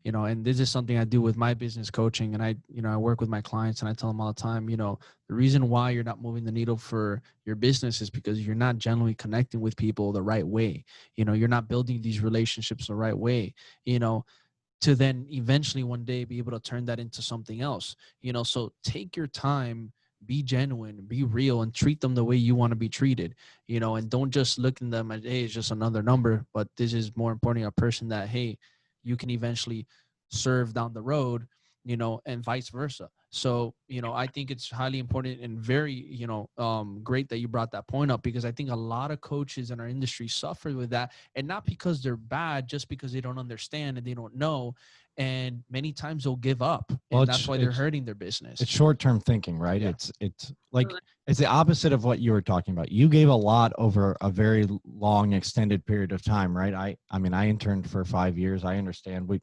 and this is something I do with my business coaching, and I work with my clients, and I tell them all the time, the reason why you're not moving the needle for your business is because you're not generally connecting with people the right way. You're not building these relationships the right way, to then eventually one day be able to turn that into something else. So take your time, be genuine, be real, and treat them the way you want to be treated, and don't just look at them as, hey, it's just another number, but this is more important, a person that, hey, you can eventually serve down the road, and vice versa. So, I think it's highly important and very, great that you brought that point up, because I think a lot of coaches in our industry suffer with that, and not because they're bad, just because they don't understand and they don't know. And many times they'll give up, and that's why they're hurting their business. It's short-term thinking, right? Yeah. It's like, it's the opposite of what you were talking about. You gave a lot over a very long, extended period of time, right? I mean, I interned for 5 years. I understand. We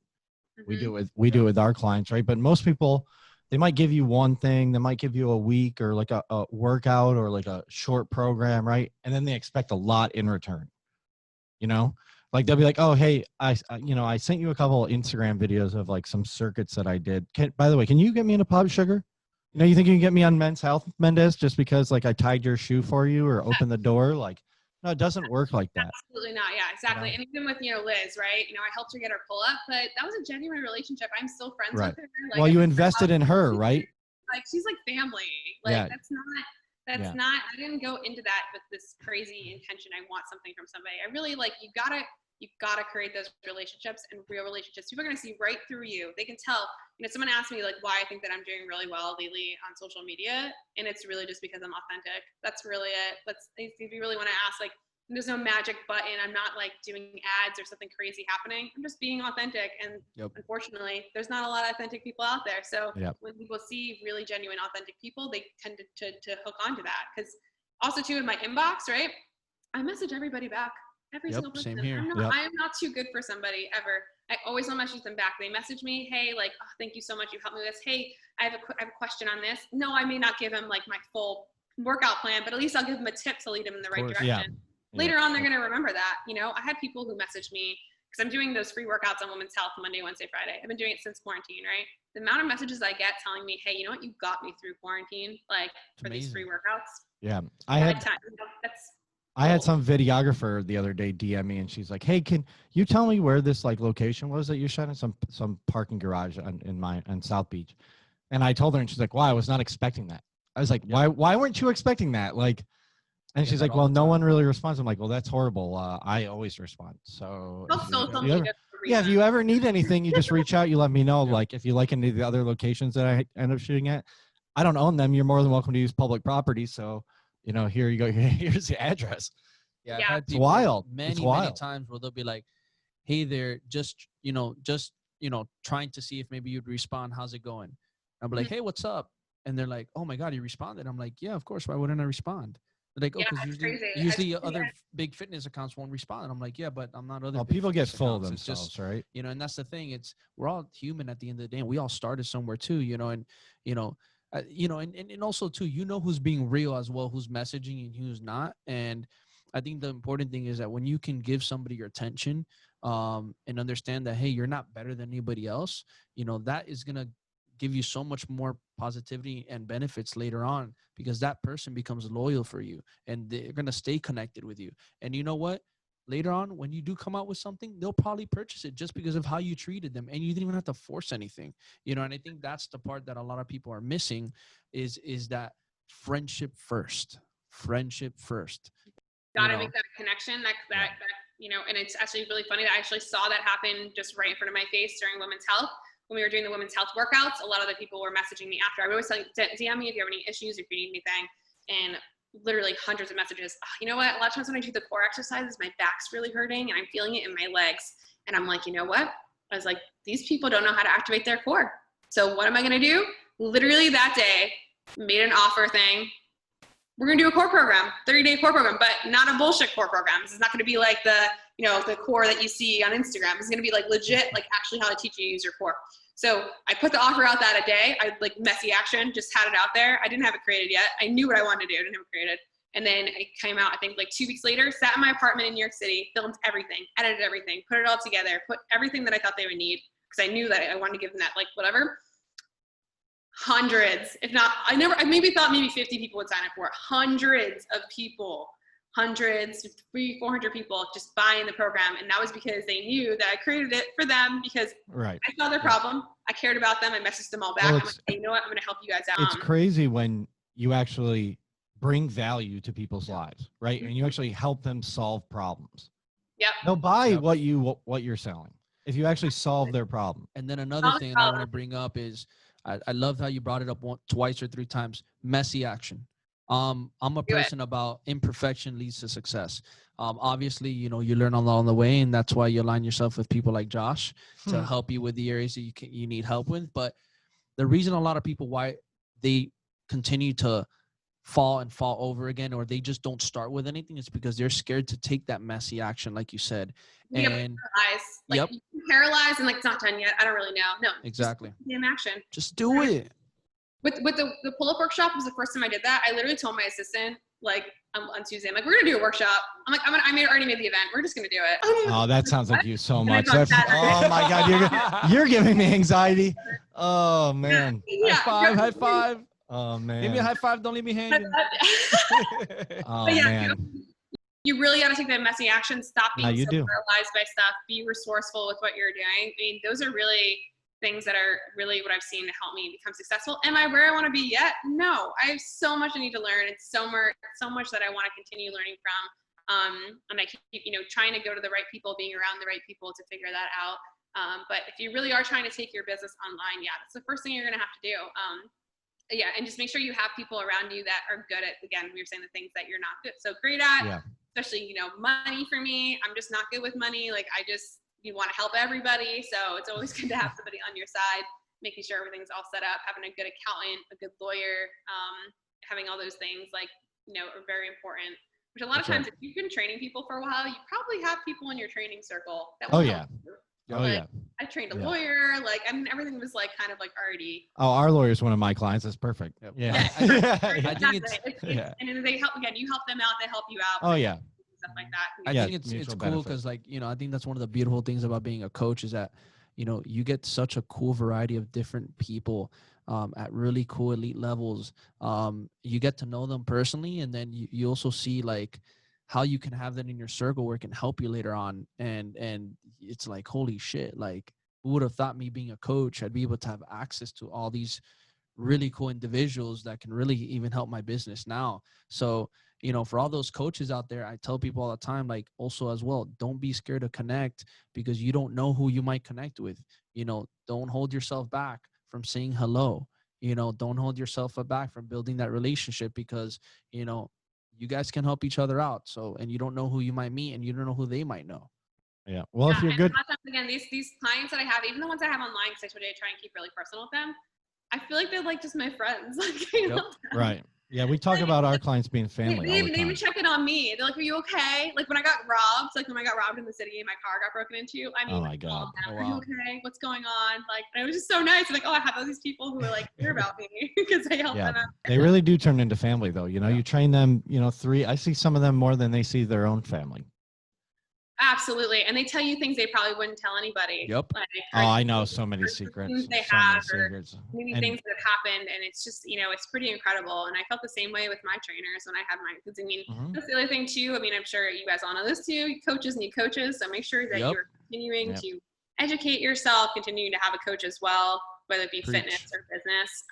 do it with our clients, right? But most people, they might give you one thing, they might give you a week or like a workout or like a short program, right? And then they expect a lot in return, like they'll be like, oh, hey, I sent you a couple of Instagram videos of like some circuits that I did. By the way, can you get me into Pop Sugar? You think you can get me on Men's Health, Mendez, just because like I tied your shoe for you or opened the door? Like, no, it doesn't work like that. Absolutely not. Yeah, exactly. And even with, Liz, right? I helped her get her pull up, but that was a genuine relationship. I'm still friends with her. Like, well, you invested in her, right? Like, she's like family. Like, that's not, I didn't go into that with this crazy intention. I want something from somebody. I really you've got to create those relationships, and real relationships. People are going to see right through you. They can tell. Someone asked me like why I think that I'm doing really well lately on social media, and it's really just because I'm authentic. That's really it. If you really want to ask, like, there's no magic button. I'm not like doing ads or something crazy happening. I'm just being authentic, and unfortunately, there's not a lot of authentic people out there. So when people see really genuine, authentic people, they tend to hook onto that. Because also too, in my inbox, right, I message everybody back. Every single person. Same here. I am not too good for somebody ever. I always will message them back. They message me, hey, like, oh, thank you so much. You helped me with this. Hey, I have a question on this. No, I may not give them like my full workout plan, but at least I'll give them a tip to lead them in the right direction. Yeah. Later on, they're going to remember that. I had people who messaged me because I'm doing those free workouts on Women's Health Monday, Wednesday, Friday. I've been doing it since quarantine, right? The amount of messages I get telling me, hey, you know what? You got me through quarantine, like for these free workouts. Yeah. I had some videographer the other day DM me, and she's like, hey, can you tell me where this like location was that you shot in? Some parking garage on South Beach. And I told her, and she's like, wow, I was not expecting that. I was like, why weren't you expecting that? Like, and she's like, well, no one really responds. I'm like, well, that's horrible. I always respond. So if you ever need anything, you just reach out, you let me know. Like, if you like any of the other locations that I end up shooting at, I don't own them. You're more than welcome to use public property. So, here you go. Here's the address. Yeah. I've had it's wild. Many times where they'll be like, hey there, just trying to see if maybe you'd respond. How's it going? I'll be like, hey, what's up? And they're like, oh my God, you responded. I'm like, yeah, of course. Why wouldn't I respond? They're like, oh, because usually other big fitness accounts won't respond. I'm like, yeah, but I'm not other. People get full of themselves. It's just, right? And that's the thing. We're all human at the end of the day. And we all started somewhere too, and also too, who's being real as well, who's messaging and who's not. And I think the important thing is that when you can give somebody your attention, and understand that, hey, you're not better than anybody else, that is going to give you so much more positivity and benefits later on, because that person becomes loyal for you and they're going to stay connected with you. And you know what? Later on, when you do come out with something, they'll probably purchase it just because of how you treated them, and you didn't even have to force anything, and I think that's the part that a lot of people are missing is that friendship first. Gotta make that connection, that and it's actually really funny that I actually saw that happen just right in front of my face during Women's Health. When we were doing the Women's Health workouts, a lot of the people were messaging me after. I would always tell you, DM me if you have any issues, if you need anything. And literally hundreds of messages. Oh, you know what? A lot of times when I do the core exercises, my back's really hurting and I'm feeling it in my legs. And I'm like, you know what? I was like, these people don't know how to activate their core. So what am I going to do? Literally that day, made an offer thing. We're going to do a core program, 30-day core program, but not a bullshit core program. This is not going to be like the core that you see on Instagram. It's going to be like legit, like actually how to teach you to use your core. So I put the offer out that a day. I like messy action, just had it out there. I didn't have it created yet. I knew what I wanted to do. I didn't have it created. And then it came out, I think like 2 weeks later, sat in my apartment in New York City, filmed everything, edited everything, put it all together, put everything that I thought they would need. because I knew that I wanted to give them that, like, whatever. Hundreds, if not, I maybe thought maybe 50 people would sign up for it. Hundreds of people, 300-400 people just buying the program. And that was because they knew that I created it for them, because I saw their problem. I cared about them. I messaged them all back. I'm like, hey, you know what? I'm going to help you guys out. It's crazy when you actually bring value to people's lives, right? And you actually help them solve problems. Yep. They'll buy what you're selling if you actually solve their problem. And then another thing I want to bring up is, I love how you brought it up twice or three times. Messy action. I'm a person about imperfection leads to success. Obviously, you learn along the way, and that's why you align yourself with people like Josh to help you with the areas that you need help with. But the reason a lot of people, why they continue to fall over again, or they just don't start with anything, is because they're scared to take that messy action, like you said. And paralyzed. Paralyzed and like, it's not done yet. I don't really know. No, exactly. Damn action. Just do it. With the pull-up workshop was the first time I did that. I literally told my assistant, like, on Tuesday, I'm like, we're gonna do a workshop. I'm like, already made the event. We're just gonna do it. Oh, that sounds like you so much. Oh my God, you're giving me anxiety. Oh man. Yeah, high five. Oh man. Give me a high five. Don't leave me hanging. Oh man. You really got to take that messy action. Stop being paralyzed by stuff. Be resourceful with what you're doing. I mean, those are really things that are really what I've seen to help me become successful. Am I where I want to be yet? No. I have so much I need to learn. It's so much that I want to continue learning from. And I keep, trying to go to the right people, being around the right people to figure that out. But if you really are trying to take your business online, that's the first thing you're going to have to do. And just make sure you have people around you that are good at, again, we were saying the things that you're not so great at. Especially, money for me. I'm just not good with money. Like, you want to help everybody. So it's always good to have somebody on your side, making sure everything's all set up, having a good accountant, a good lawyer, having all those things are very important. Which a lot of times, if you've been training people for a while, you probably have people in your training circle that will help you. I trained a lawyer. Everything was kind of already. Oh, our lawyer is one of my clients. That's perfect. Yeah. I think and then they help, again, you help them out, they help you out. Oh yeah. Stuff like that. I think it's cool because I think that's one of the beautiful things about being a coach is that, you get such a cool variety of different people at really cool elite levels. You get to know them personally, and then you also see how you can have that in your circle where it can help you later on. And it's like, holy shit, who would have thought me being a coach, I'd be able to have access to all these really cool individuals that can really even help my business now. So, for all those coaches out there, I tell people all the time, also as well, don't be scared to connect, because you don't know who you might connect with. Don't hold yourself back from saying hello. Don't hold yourself back from building that relationship, because, you guys can help each other out. So, and you don't know who you might meet, and you don't know who they might know. Yeah. Well, if you're good. Again, these clients that I have, even the ones I have online, because I try and keep really personal with them, I feel like they're just my friends. Right. Yeah, we talk about our clients being family. They even check in on me. They're like, "Are you okay?" When I got robbed, when I got robbed in the city and my car got broken into. Oh my God. Are you okay? What's going on? And it was just so nice. I have all these people who are care about me because I help them out. They really do turn into family, though. You train them. I see some of them more than they see their own family. Absolutely. And they tell you things they probably wouldn't tell anybody. Yep. I know so many secrets. They have, or maybe things that have happened. And it's just, it's pretty incredible. And I felt the same way with my trainers when I had mine. Because that's the other thing too. I'm sure you guys all know this too. Coaches need coaches. So make sure that you're continuing to educate yourself, continuing to have a coach as well, whether it be fitness or business.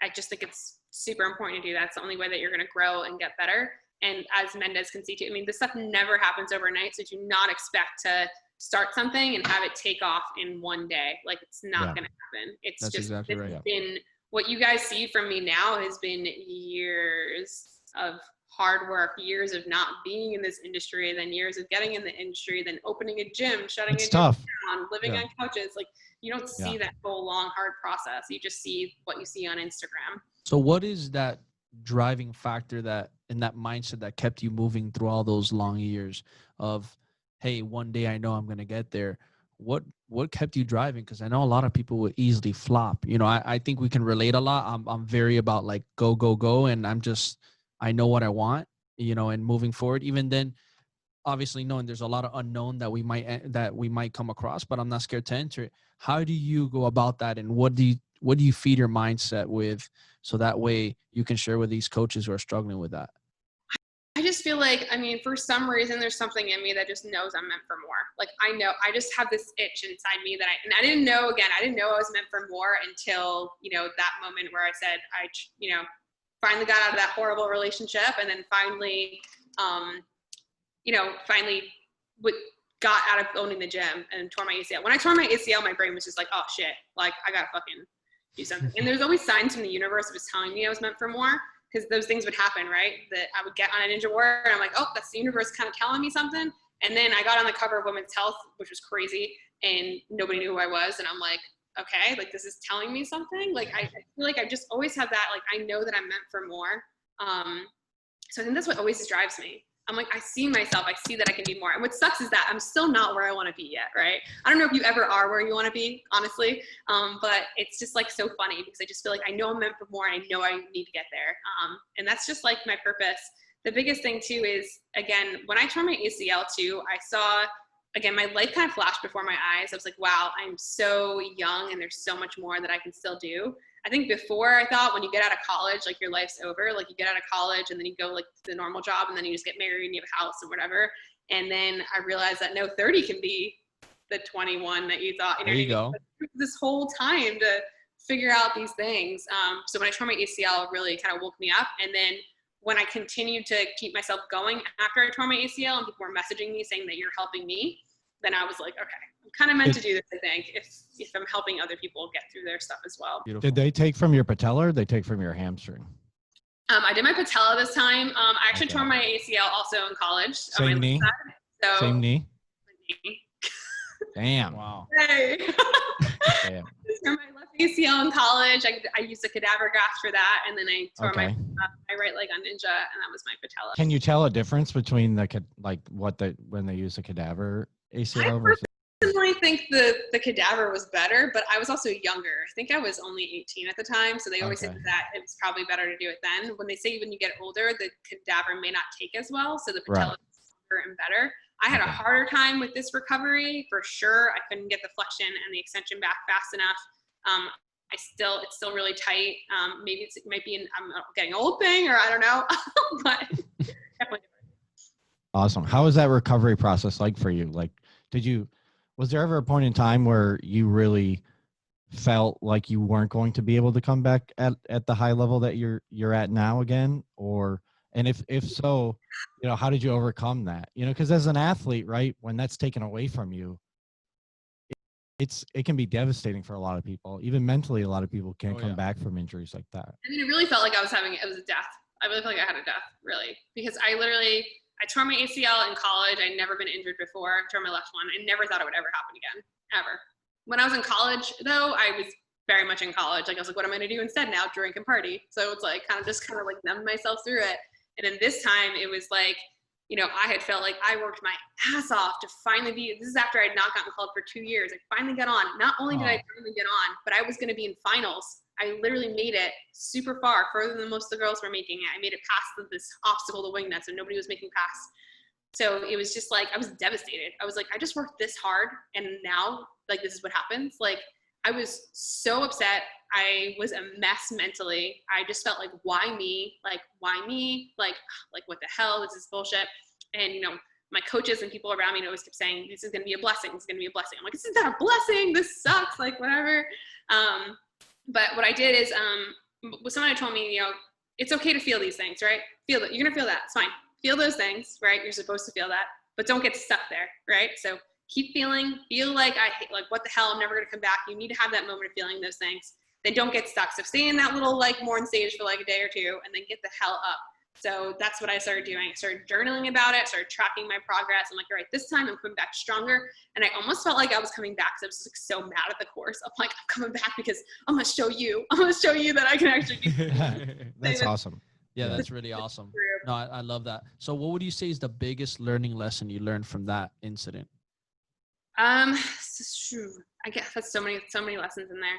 I just think it's super important to do that. It's the only way that you're going to grow and get better. And as Mendez can see too, this stuff never happens overnight. So do not expect to start something and have it take off in one day. It's not going to happen. It's been what you guys see from me now has been years of hard work, years of not being in this industry, then years of getting in the industry, then opening a gym, shutting it's a gym tough. down, living on couches. You don't see that whole long, hard process. You just see what you see on Instagram. So what is that driving factor that mindset that kept you moving through all those long years of, hey, one day I know I'm going to get there? What kept you driving? Because I know a lot of people would easily flop. I think we can relate a lot. I'm very about go, and I know what I want, and moving forward. Even then, obviously knowing there's a lot of unknown that we might come across, but I'm not scared to enter it. How do you go about that, and what do you feed your mindset with, so that way you can share with these coaches who are struggling with that? I just feel like, I mean, for some reason, there's something in me that just knows I'm meant for more. Like, I know, I just have this itch inside me that I didn't know I was meant for more until, that moment where I said, finally got out of that horrible relationship, and then finally, finally got out of owning the gym and tore my ACL. When I tore my ACL, my brain was just like, oh shit, like I gotta fucking do something. And there's always signs from the universe that was telling me I was meant for more, because those things would happen, right? That I would get on a Ninja Warrior and I'm like, oh, that's the universe kind of telling me something. And then I got on the cover of Women's Health, which was crazy, and nobody knew who I was. And I'm like, okay, like this is telling me something. Like I feel like I just always have that, like I know that I'm meant for more. So I think that's what always drives me. I'm like, I see myself, I see that I can be more. And what sucks is that I'm still not where I want to be yet, right? I don't know if you ever are where you want to be, honestly. But it's just like so funny, because I just feel like I know I'm meant for more, and I know I need to get there. And that's just like my purpose. The biggest thing too is, again, when I tore my ACL too, I saw, again, my life kind of flashed before my eyes. I was like, wow, I'm so young and there's so much more that I can still do. I think before, I thought when you get out of college, like your life's over. Like you get out of college and then you go like to the normal job, and then you just get married and you have a house and whatever. And then I realized that no, 30 can be the 21 that you thought. There you go. This whole time to figure out these things. So when I tore my ACL, it really kind of woke me up. And then when I continued to keep myself going after I tore my ACL, and people were messaging me saying that you're helping me, then I was like, okay, I'm kind of meant to do this, I think, if I'm helping other people get through their stuff as well. Beautiful. Did they take from your patella, or they take from your hamstring? I did my patella this time. I actually tore my ACL also in college. Same knee? Same knee? Damn. Wow. Hey. Damn. I tore my left ACL in college. I used a cadaver graft for that, and then I tore my right leg on Ninja, and that was my patella. Can you tell a difference between when they use a cadaver ACL versus? I personally think the cadaver was better, but I was also younger. I think I was only 18 at the time, so they always said that it was probably better to do it then. When they say when you get older, the cadaver may not take as well, so the patella is stronger and better. I had a harder time with this recovery for sure. I couldn't get the flexion and the extension back fast enough. It's still really tight. Maybe it might be I'm getting old thing, or I don't know, but definitely. Awesome. How was that recovery process like for you? Like, was there ever a point in time where you really felt like you weren't going to be able to come back at the high level that you're at now again? And if so, how did you overcome that? Because as an athlete, right, when that's taken away from you, it can be devastating for a lot of people. Even mentally, a lot of people can't come back from injuries like that. I mean, it really felt like it was a death. I really felt like I had a death, really, because I tore my ACL in college. I'd never been injured before. I tore my left one. I never thought it would ever happen again, ever. When I was in college, though, I was very much in college. Like I was like, what am I going to do instead now? Drink and party. So it's like kind of like numb myself through it. And then this time it was like, I had felt like I worked my ass off to finally this is after I'd not gotten called for 2 years. I finally got on. Not only did I finally get on, but I was going to be in finals. I literally made it super far, further than most of the girls were making it. I made it past this obstacle to wing nuts, and nobody was making past. So it was just like, I was devastated. I was like, I just worked this hard, and now like this is what happens. Like I was so upset. I was a mess mentally. I just felt like, why me? Like, why me? Like what the hell? This is bullshit. And my coaches and people around me always kept saying, this is going to be a blessing. This is going to be a blessing. I'm like, this is not a blessing. This sucks. Like whatever. But what I did is, someone had told me, it's okay to feel these things, right? Feel that. You're going to feel that. It's fine. Feel those things, right? You're supposed to feel that, but don't get stuck there, right? So keep feeling, feel like what the hell, I'm never going to come back. You need to have that moment of feeling those things. Then don't get stuck. So stay in that little mourn stage for a day or two, and then get the hell up. So that's what I started doing. I started journaling about it, started tracking my progress. I'm like, all right, this time I'm coming back stronger. And I almost felt like I was coming back because I was just so mad at the course. I'm like, I'm coming back because I'm going to show you that I can actually do it. That's awesome. Yeah, that's really awesome. No, I love that. So what would you say is the biggest learning lesson you learned from that incident? I guess that's so many lessons in there.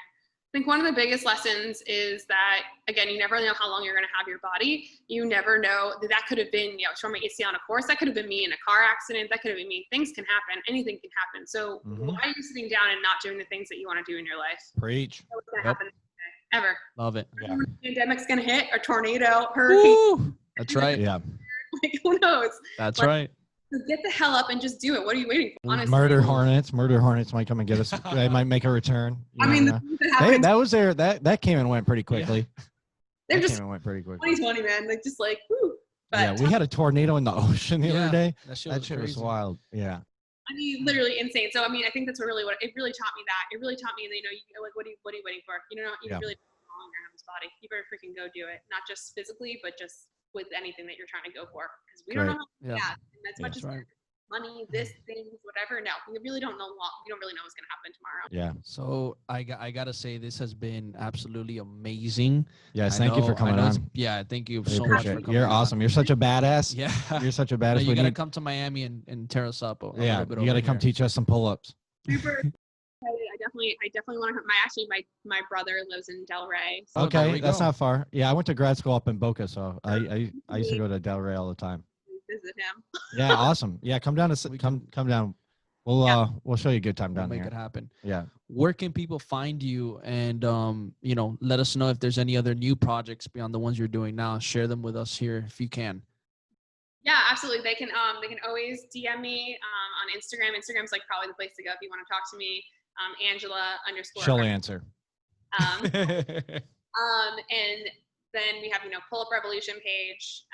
think one of the biggest lessons is that, again, you never know how long you're going to have your body. You never know that could have been, from an ACL on a course. That could have been me in a car accident. That could have been me. Things can happen. Anything can happen. So why are you sitting down and not doing the things that you want to do in your life? Preach. What's going to happen ever? Love it. Yeah. Pandemic's going to hit, a tornado, hurricane. Woo! That's right. Yeah. Like, who knows? That's right. So get the hell up and just do it. What are you waiting for? Honestly. Murder hornets might come and get us. They might make a return. I mean, that was there. That came and went pretty quickly. They're that just came and went pretty quickly. 2020, man. Like, just like, whoo. But yeah, we had a tornado in the ocean the other day. That shit was wild. Yeah. I mean, literally insane. So, I mean, I think that's what it really taught me that. It really taught me, like, what are you waiting for? You really don't know how long you're in this body. You better freaking go do it. Not just physically, but just with anything that you're trying to go for. Because we don't know how to and as much as money, things, whatever. No, we really don't know. We don't really know what's going to happen tomorrow. Yeah. So I gotta say, this has been absolutely amazing. Yes, thank you for coming on. Yeah, thank you We so much appreciate for it. coming You're on. awesome. You're such a badass. Yeah. You're such a badass. You gotta come to Miami and tear us up. Yeah, you gotta come teach us some pull-ups. Super. I definitely want to. My brother lives in Delray. So Okay, that's not far. Yeah, I went to grad school up in Boca, so I used to go to Delray all the time. Visit him. Yeah, awesome. Yeah, come down to come down. We'll show you a good time down there. here. Make it happen. Yeah. Where can people find you, and let us know if there's any other new projects beyond the ones you're doing now. Share them with us here if you can. Yeah, absolutely. They can always DM me on Instagram. Instagram's like probably the place to go if you want to talk to me. Angela _ She'll answer. And then we have Pull Up Revolution page.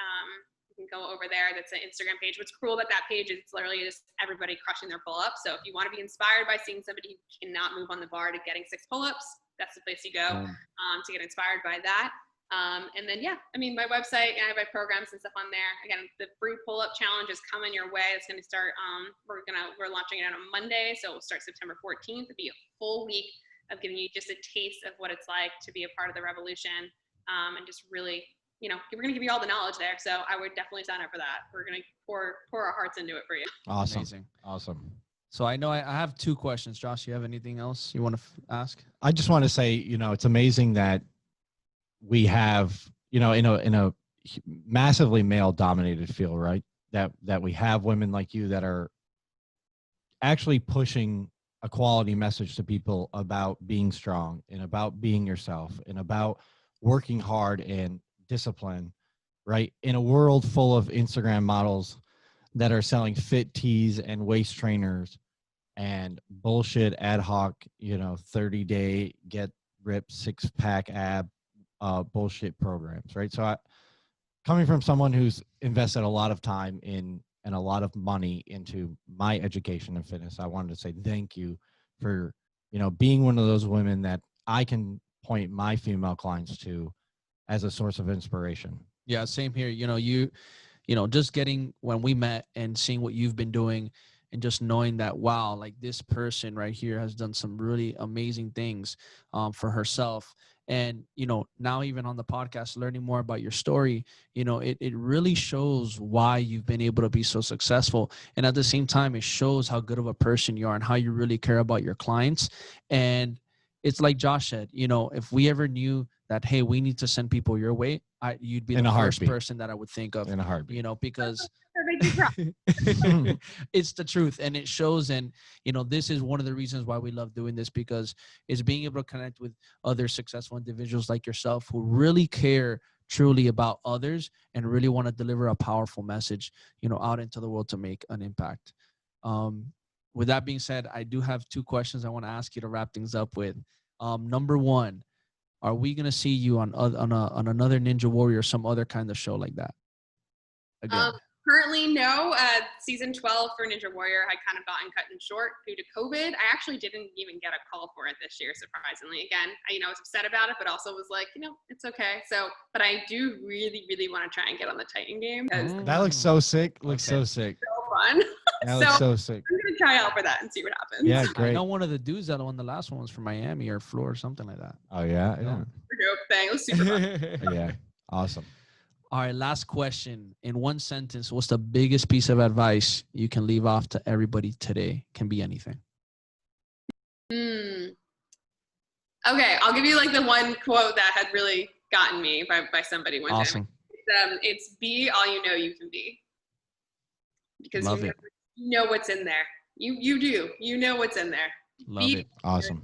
You can go over there. That's an Instagram page. What's cool about that page is it's literally just everybody crushing their pull-ups. So if you want to be inspired by seeing somebody who cannot move on the bar to getting 6 pull-ups, that's the place you go to get inspired by that. And then, my website, I have my programs and stuff on there. Again, the free pull-up challenge is coming your way. It's going to start, we're launching it on a Monday. So it will start September 14th. It'll be a full week of giving you just a taste of what it's like to be a part of the revolution. And just really, we're going to give you all the knowledge there. So I would definitely sign up for that. We're going to pour our hearts into it for you. Awesome. Amazing. Awesome. So I know I have 2 questions. Josh, you have anything else you want to ask? I just want to say, it's amazing that we have, in a massively male dominated field, right? That we have women like you that are actually pushing a quality message to people about being strong and about being yourself and about working hard and discipline, right? In a world full of Instagram models that are selling fit tees and waist trainers and bullshit ad hoc, 30-day get ripped 6-pack ab bullshit programs, right? So coming from someone who's invested a lot of time in and a lot of money into my education and fitness, I wanted to say thank you for, being one of those women that I can point my female clients to as a source of inspiration. Yeah, same here. Just getting when we met and seeing what you've been doing and just knowing that, wow, like this person right here has done some really amazing things for herself. And, now even on the podcast, learning more about your story, it really shows why you've been able to be so successful. And at the same time, it shows how good of a person you are and how you really care about your clients. And it's like Josh said, if we ever knew that, hey, we need to send people your way, you'd be the first person that I would think of. In a heartbeat. Because it's the truth, and it shows. And this is one of the reasons why we love doing this, because it's being able to connect with other successful individuals like yourself who really care truly about others and really want to deliver a powerful message, out into the world to make an impact. With that being said, I do have 2 questions I want to ask you to wrap things up with. Number 1, are we going to see you on another Ninja Warrior or some other kind of show like that again? Currently, no. Season 12 for Ninja Warrior had kind of gotten cut in short due to COVID. I actually didn't even get a call for it this year, surprisingly. Again, I was upset about it, but also was like, it's okay. So, but I do really, really want to try and get on the Titan game. That looks so sick. So sick. So fun. That looks so sick. I'm going to try out for that and see what happens. Yeah, great. I know one of the dudes that won the last one was from Miami or Florida or something like that. Oh, yeah? Yeah. Dope thing. It was super fun. Yeah. Awesome. All right, last question. In 1 sentence, what's the biggest piece of advice you can leave off to everybody today? Can be anything. Okay, I'll give you like the one quote that had really gotten me by somebody one Awesome. time. It's be all you know you can be. Because Love you it. know what's in there. You do. You know what's in there. Love it. Awesome.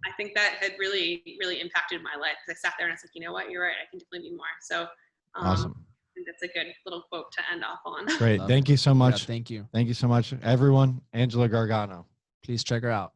I think that had really, really impacted my life because I sat there and I was like, you know what, you're right. I can definitely be more. So Awesome. I think that's a good little quote to end off on. Great. Love Thank it. you so much. Yeah, thank you. Thank you so much, everyone. Angela Gargano. Please check her out.